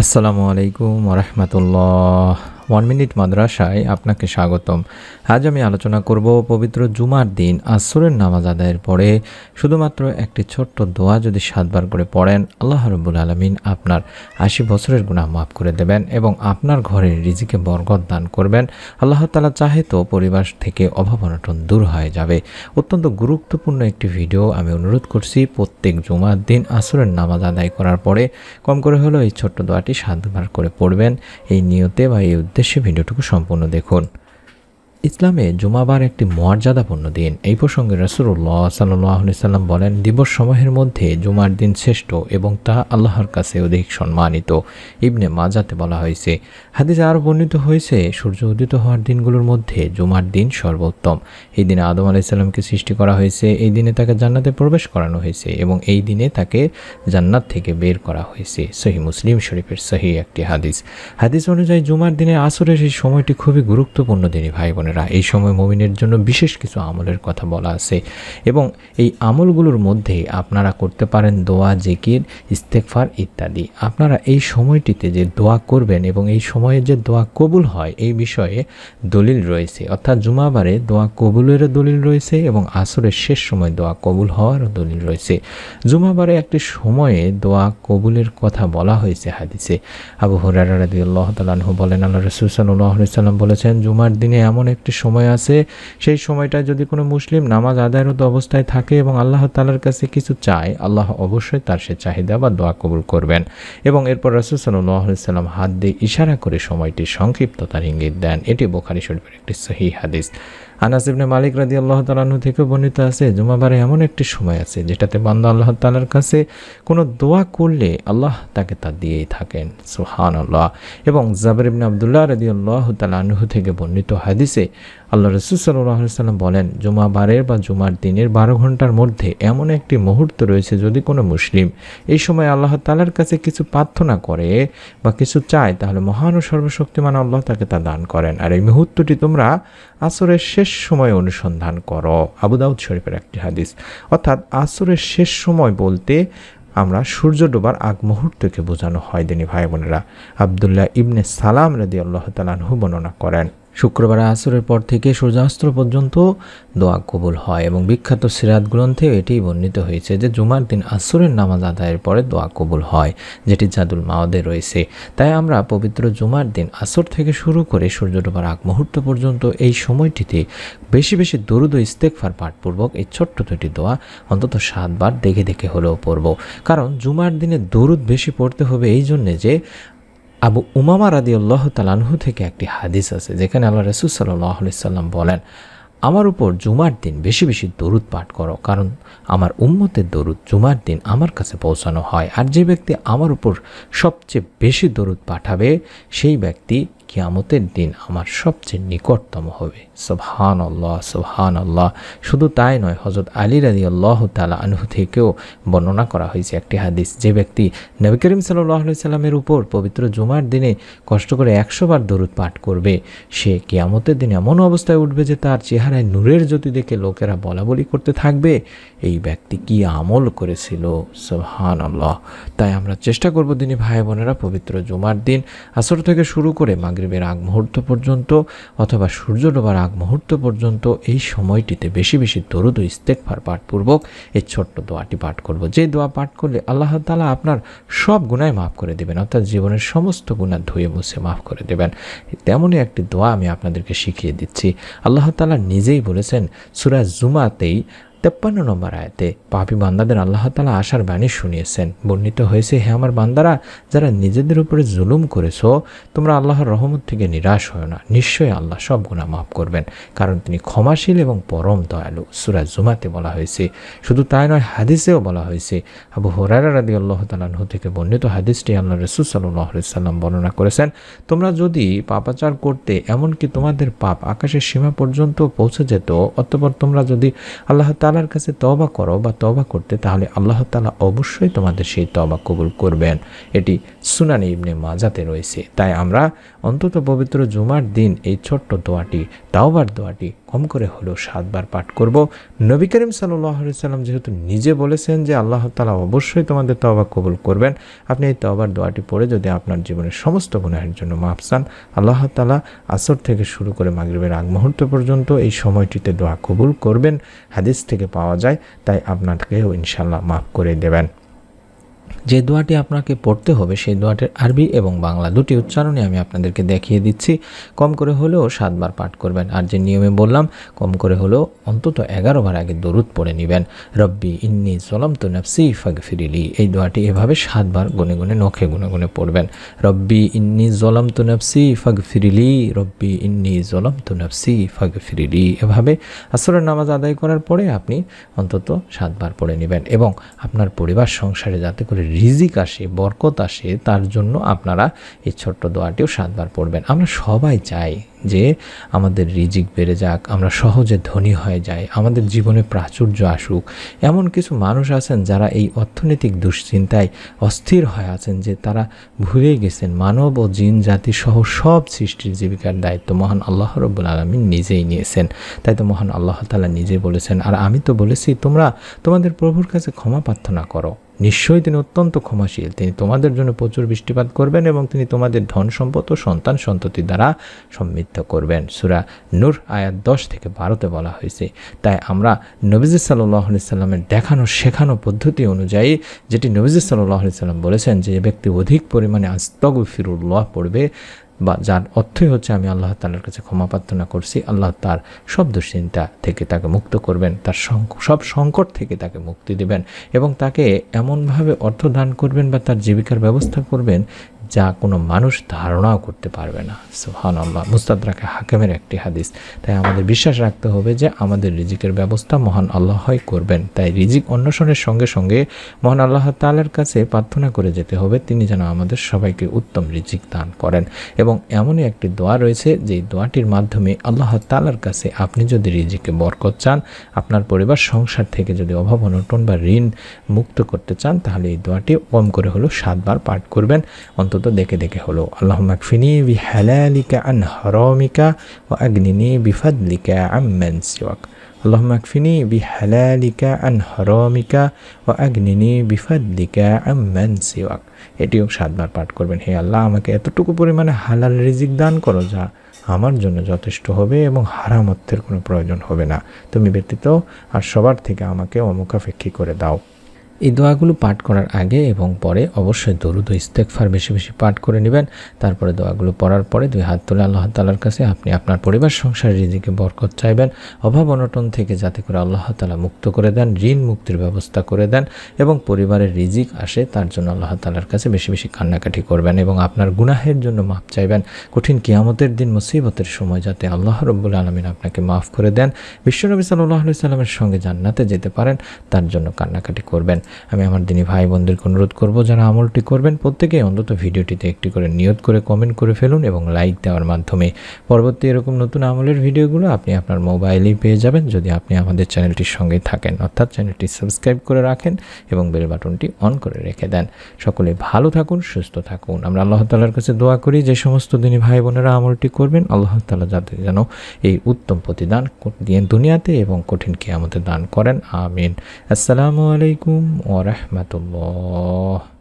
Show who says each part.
Speaker 1: আসসালামু আলাইকুম ওরহমতুল্লাহ। 1 মিনিট মাদ্রাসায় আপনাকে স্বাগতম। আজ আমি আলোচনা করব পবিত্র জুমার দিন আসরের নামাজ আদায়ের পরে শুধুমাত্র একটি ছোট্ট দোয়া যদি 7 বার করে পড়েন, আল্লাহ রাব্বুল আলামিন আপনার 80 বছরের গুনাহ মাফ করে দেবেন এবং আপনার ঘরের রিজিকে বরকত দান করবেন। আল্লাহ তাআলা চাহে তো পরিবার থেকে অভাব অনটন দূর হয়ে যাবে। অত্যন্ত গুরুত্বপূর্ণ একটি ভিডিও। আমি অনুরোধ করছি প্রত্যেক জুমার দিন আসরের নামাজ আদায় করার পরে কম করে হলেও এই ছোট্ট দোয়াটি 7 বার করে পড়বেন। এই নিয়তে বা এই উদ্দেশ্যে ভিডিওটুকু সম্পূর্ণ দেখুন। ইসলামে জুমাবার একটি মর্যাদাপূর্ণ দিন। এই প্রসঙ্গে রাসূলুল্লাহ সাল্লাল্লাহু আলাইহি সাল্লাম বলেন, দিবস সমূহের মধ্যে জুমার দিন শ্রেষ্ঠ এবং তা আল্লাহর কাছে অধিক সম্মানিত। ইবনে মাজাতে বলা হয়েছে। হাদিসে আরও বর্ণিত হয়েছে, সূর্য উদিত হওয়ার দিনগুলোর মধ্যে জুমার দিন সর্বোত্তম। এই দিনে আদম আলাইহিস সালামকে সৃষ্টি করা হয়েছে, এই দিনে তাকে জান্নাতে প্রবেশ করানো হয়েছে এবং এই দিনে তাকে জান্নাত থেকে বের করা হয়েছে। সহিহ মুসলিম শরীফের সহিহ একটি হাদিস অনুযায়ী জুমার দিনে আসরের এই সময়টি খুবই গুরুত্বপূর্ণ দিনই ভাই বোনেরা। এই সময় মুমিনের জন্য বিশেষ কিছু আমলের কথা বলা আছে এবং এই আমলগুলোর মধ্যে আপনারা করতে পারেন দোয়া, জিকির, ইস্তেগফার ইত্যাদি। আপনারা এই সময়টিতে যে দোয়া করবেন এবং এই সময়ে যে দোয়া কবুল হয় এই বিষয়ে দলিল রয়েছে, অর্থাৎ জুমাবারে দোয়া কবুলেরও দলিল রয়েছে এবং আসরের শেষ সময় দোয়া কবুল হওয়ারও দলিল রয়েছে। জুমাবারে একটি সময়ে দোয়া কবুলের কথা বলা হয়েছে হাদিসে। আবু হুরায়রা রাদিয়াল্লাহু তাআলা আনহু বলেন, আল্লাহ রাসূল সাল্লাল্লাহু আলাইহি সাল্লাম বলেছেন, জুমার দিনে এমন একটি সময় আছে, সেই সময়টায় যদি কোনো মুসলিম নামাজ আদায়রত অবস্থায় থাকে এবং আল্লাহ তাআলার কাছে কিছু চায়, আল্লাহ অবশ্যই তার সে চাহিদা বা দোয়া কবুল করবেন। এবং এরপর রাসূল সাল্লাল্লাহু আলাইহি সাল্লাম হাত দিয়ে ইশারা করে সময়টির সংক্ষিপ্ততার ইঙ্গিত দেন। এটি বুখারী শরীফের একটি সহিহ হাদিস। আনাস ইবনে মালিক রাদিয়াল্লাহু তাআলা আনহু থেকে বর্ণিত আছে, জুমাবারে এমন একটি সময় আছে যেটাতে বান্দা আল্লাহ তাআলার কাছে কোনো দোয়া করলে আল্লাহ তাকে তা দিয়েই থাকেন। সুবহানাল্লাহ। এবং জাবের ইবনে আব্দুল্লাহ রাদিয়াল্লাহু তাআলা আনহু থেকে বর্ণিত হাদিসে আল্লাহ রাসূল সাল্লাল্লাহু আলাইহি সাল্লাম বলেন, জুমাবারের বা জুমার দিনের 12 ঘন্টার মধ্যে এমন একটি মুহূর্ত রয়েছে, যদি কোনো মুসলিম এই সময় আল্লাহ তাআলার কাছে কিছু প্রার্থনা করে বা কিছু চায়, তাহলে মহান ও সর্বশক্তিমান আল্লাহ তাকে তা দান করেন। আর এই মুহূর্তটি তোমরা আসরের শেষ সময় অনুসন্ধান করো। আবু দাউদ শরীফের একটি হাদিস। অর্থাৎ আসরের শেষ সময় বলতে আমরা সূর্য ডোবার আগ মুহূর্তকে বোঝানো হয় দিনী ভাই বোনেরা। আব্দুল্লাহ ইবনে সালাম রাদিয়াল্লাহু তাআলা আনহু বর্ণনা করেন, শুক্রবার আসরের পর থেকে সূর্যাস্ত পর্যন্ত দোয়া কবুল হয় এবং বিখ্যাত সিরাত গ্রন্থে এটি বর্ণিত হয়েছে যে জুমার দিন আসরের নামাজ আদায়ের পরে দোয়া কবুল হয়, যেটি জাদুল মাওয়াদে রয়েছে। তাই আমরা পবিত্র জুমার দিন আসর থেকে শুরু করে সূর্য ডোবার আগ মুহূর্ত পর্যন্ত এই সময়টিতে বেশি বেশি দরুদ ও ইস্তেগফার পাঠপূর্বক এই ছোট্ট দুটি দোয়া অন্তত 7 বার দেখে দেখে হলেও পড়ব। কারণ জুমার দিনে দরুদ বেশি পড়তে হবে এই জন্যে যে আবু উমামা রাদিয়াল্লাহু তাআলা আনহু থেকে একটি হাদিস আছে যেখানে আল্লাহ রাসূল সাল্লাল্লাহু আলাইহি সাল্লাম বলেন, আমার উপর জুমার দিন বেশি বেশি দরুদ পাঠ করো, কারণ আমার উম্মতের দরুদ জুমার দিন আমার কাছে পৌঁছানো হয়। আর যে ব্যক্তি আমার উপর সবচেয়ে বেশি দরুদ পাঠাবে সেই ব্যক্তি কিয়ামতের দিন আমার সবচেয়ে নিকটতম হবে। সুবহানাল্লাহ, সুবহানাল্লাহ। শুধু তাই নয়, হযরত আলী রাদিয়াল্লাহু তাআলা আনহু থেকেও বর্ণনা করা হয়েছে একটি হাদিস, যে ব্যক্তি নবী করিম সাল্লাল্লাহু আলাইহি সাল্লামের উপর পবিত্র জুমার দিনে কষ্ট করে 100 বার দরুদ পাঠ করবে, সে কিয়ামতের দিন এমন অবস্থায় উঠবে যে তার চেহারায় নূরের জ্যোতি দেখে লোকেরা বলাবলি করতে থাকবে, এই ব্যক্তি কি আমল করেছিল। সুবহানাল্লাহ। তাই আমরা চেষ্টা করব দিনী ভাই বোনেরা পবিত্র জুমার দিন আসর থেকে শুরু করে মাগরিবের আগ মুহূর্ত পর্যন্ত অথবা সূর্য ডোবার আগ মুহূর্ত পর্যন্ত এই সময়টিতে বেশি বেশি দরুদ ও ইস্তেগফার পাঠপূর্বক এই ছোট্ট দোয়াটি পাঠ করব। যে দোয়া পাঠ করলে আল্লাহ তাআলা আপনার সব গুনাহ মাফ করে দেবেন, অর্থাৎ জীবনের সমস্ত গুনাহ ধুয়ে মুছে মাফ করে দেবেন। তেমনই একটি দোয়া আমি আপনাদেরকে শিখিয়ে দিচ্ছি। আল্লাহ তাআলা নিজেই বলেছেন সূরা জুমাতেই 53 নম্বর আয়াতে, পাপী বান্দাদের আল্লাহ তাআলা আশার বাণী শুনিয়েছেন। বর্ণিত হয়েছে, হে আমার বান্দারা, যারা নিজেদের উপরে জুলুম করেছো, তোমরা আল্লাহর রহমত থেকে নিরাশ হয় না, নিশ্চয়ই আল্লাহ সব গুনাহ মাফ করবেন, কারণ তিনি ক্ষমাশীল এবং পরম দয়ালু। সূরা জুমাতে বলা হয়েছে। শুধু তাই নয়, হাদিসেও বলা হয়েছে। আবু হুরায়রা রাদিয়াল্লাহু তাআলা আনহু থেকে বর্ণিত হাদিসটি আল্লাহ রাসূল সাল্লাল্লাহু আলাইহি সাল্লাম বর্ণনা করেছেন, তোমরা যদি পাপাচার করতে, এমনকি তোমাদের পাপ আকাশের সীমা পর্যন্ত পৌঁছে যেত, অতঃপর তোমরা যদি আল্লাহ তাআলার কাছে তওবা করো বা তওবা করতে, তাহলে আল্লাহ তাআলা অবশ্যই তোমাদের সেই তওবা কবুল করবেন। এটি সুনান ইবনে মাজাতে রয়েছে। তাই আমরা অন্তত পবিত্র জুমার দিন এই ছোট্ট দোয়াটি, তাওবার দোয়াটি কম করে হলেও 7 বার পাঠ করব। নবী করিম সাল্লাল্লাহু আলাইহি সাল্লাম যেহেতু নিজে বলেছেন যে আল্লাহ তাআলা অবশ্যই তোমাদের তওবা কবুল করবেন, আপনি এই তওবার দোয়াটি পড়ে যদি আপনার জীবনের সমস্ত গুনাহের জন্য মাফ চান, আল্লাহ তাআলা আসর থেকে শুরু করে মাগরিবের আগ মুহূর্ত পর্যন্ত এই সময়টিতে দোয়া কবুল করবেন, হাদিস থেকে পাওয়া যায়। তাই আপনাকেও ইনশাআল্লাহ মাফ করে দেবেন। যে দোয়াটি আপনাকে পড়তে হবে সেই দোয়াটির আরবি এবং বাংলা দুটি উচ্চারণে আমি আপনাদেরকে দেখিয়ে দিচ্ছি। কম করে হলেও 7 বার পাঠ করবেন। আর যে নিয়মে বললাম, কম করে হলেও অন্তত 11 বার আগে দরুদ পড়ে নেবেন। রব্বি ইন্নী যালামতু নাফসি ফাগফিরলি, এই দোয়াটি এভাবে 7 বার গুনে গুনে নখে গুনে গুনে পড়বেন। রব্বি ইন্নী যালামতু নাফসি ফাগফিরলি, রব্বি ইন্নী যালামতু নাফসি ফাগফিরলি, এভাবে আসরের নামাজ আদায় করার পরে আপনি অন্তত 7 বার পড়ে নেবেন। এবং আপনার পরিবার সংসারে যাতে করে রিজিক আসে, বরকত আসে, তার জন্য আপনারা এই ছোট্ট দোয়াটিও 7 বার পড়বেন। আমরা সবাই চাই যে আমাদের রিজিক বেড়ে যাক, আমরা সহজে ধনী হয়ে যাই, আমাদের জীবনে প্রাচুর্য আসুক। এমন কিছু মানুষ আছেন যারা এই অর্থনৈতিক দুশ্চিন্তায় অস্থির হয়ে আছেন যে তারা ভুলে গেছেন মানব ও জিন জাতি সহ সব সৃষ্টির জীবিকার দায়িত্ব মহান আল্লাহ রাব্বুল আলামিন নিজেই নিয়েছেন। তাই তো মহান আল্লাহ তাআলা নিজে বলেছেন, আর আমি তো বলেছি তোমরা তোমাদের প্রভুর কাছে ক্ষমা প্রার্থনা করো, নিশ্চয়ই তিনি অত্যন্ত ক্ষমাশীল, তিনি তোমাদের জন্য প্রচুর বৃষ্টিপাত করবেন এবং তিনি তোমাদের ধন সম্পদ ও সন্তান সন্ততি দ্বারা সমৃদ্ধ করবেন। সূরা নূর আয়াত 10 থেকে 12-তে বলা হয়েছে। তাই আমরা নবীজি সাল্লাল্লাহু আলাইহি সাল্লামের দেখানো শেখানো পদ্ধতি অনুযায়ী, যেটি নবীজি সাল্লাল্লাহু আলাইহি সাল্লাম বলেছেন যে ব্যক্তি অধিক পরিমাণে আস্তাগফিরুল্লাহ পড়বে, বা যার অর্থই হচ্ছে আমি আল্লাহ তাআলার কাছে ক্ষমা প্রার্থনা করছি, আল্লাহ তার সব দুশ্চিন্তা থেকে তাকে মুক্ত করবেন, তার সব সংকট থেকে তাকে মুক্তি দেবেন এবং তাকে এমনভাবে অর্থ দান করবেন বা তার জীবিকার ব্যবস্থা করবেন যা কোনো মানুষ ধারণাও করতে পারবে না। সুবহানাল্লাহ, মুস্তাদরাকে হাকিমের একটি হাদিস। তাই আমাদের বিশ্বাস রাখতে হবে যে আমাদের রিজিকের ব্যবস্থা মহান আল্লাহই করবেন। তাই রিজিক অন্বেষণের সঙ্গে সঙ্গে মহান আল্লাহ তাআলার কাছে প্রার্থনা করে যেতে হবে তিনি যেন আমাদের সবাইকে উত্তম রিজিক দান করেন। এবং এমনই একটি দোয়া রয়েছে যেই দোয়াটির মাধ্যমে আল্লাহ তাআলার কাছে আপনি যদি রিজিকে বরকত চান, আপনার পরিবার সংসার থেকে যদি অভাব অনটন বা ঋণ মুক্ত করতে চান, তাহলে এই দোয়াটি কম করে হলো 7 বার পাঠ করবেন, অন্তত দেখে দেখে হলো। আল্লাহুম্মা কফিনি বিহালালিকা আন হারামিকা ওয়া আগনিনি বিফাদলিকা আম্মান সিওয়াক। আল্লাহুম্মা কফিনি বিহালালিকা আন হারামিকা ওয়া আগনিনি বিফাদলিকা আম্মান সিওয়াক। এটিও 7 বার পাঠ করবেন। হে আল্লাহ, আমাকে এতটুকু পরিমাণে হালাল রিজিক দান করো যা আমার জন্য যথেষ্ট হবে এবং হারাম অর্থের কোনো প্রয়োজন হবে না। তুমি ব্যতীত আর সবার থেকে আমাকে অমুখাপেক্ষী করে দাও। এই দোয়াগুলো পাঠ করার আগে এবং পরে অবশ্যই দরুদ ও ইস্তেগফার বেশি বেশি পাঠ করে নেবেন। তারপরে দোয়াগুলো পড়ার পরে 2 হাত তুলে আল্লাহ তাআলার কাছে আপনি আপনার পরিবার সংসার রিজিকে বরকত চাইবেন, অভাব অনটন থেকে যাতে করে আল্লাহ তাআলা মুক্ত করে দেন, ঋণ মুক্তির ব্যবস্থা করে দেন এবং পরিবারের রিজিক আসে তার জন্য আল্লাহ তাআলার কাছে বেশি বেশি কান্নাকাটি করবেন এবং আপনার গুনাহের জন্য মাফ চাইবেন। কঠিন কিয়ামতের দিন মুসিবতের সময় যাতে আল্লাহ রাব্বুল আলামিন আপনাকে মাফ করে দেন, বিশ্বনবী সাল্লাল্লাহু আলাইহি সাল্লামের সঙ্গে জান্নাতে যেতে পারেন, তার জন্য কান্নাকাটি করবেন। আমি আমার দিনী ভাই বোনদেরকে অনুরোধ করব যারা আমলটি করবেন প্রত্যেকেই অন্তত ভিডিওটিতে একটি করে নিয়ত করে কমেন্ট করে ফেলুন এবং লাইক দেওয়ার মাধ্যমে পরবর্তী এরকম নতুন আমলের ভিডিওগুলো আপনি আপনার মোবাইলেই পেয়ে যাবেন যদি আপনি আমাদের চ্যানেলটির সঙ্গে থাকেন, অর্থাৎ চ্যানেলটি সাবস্ক্রাইব করে রাখেন এবং বেল বাটনটি অন করে রেখে দেন। সকলে ভালো থাকুন, সুস্থ থাকুন। আমরা আল্লাহ তাআলার কাছে দোয়া করি যে সমস্ত দিনী ভাই বোনেরা আমলটি করবেন আল্লাহ তাআলা যাতে যেন এই উত্তম প্রতিদান দিয়ে দুনিয়াতে এবং কঠিন কিয়ামতে দান করেন। আমিন। আসসালামু আলাইকুম ওয়া রাহমাতুল্লাহ।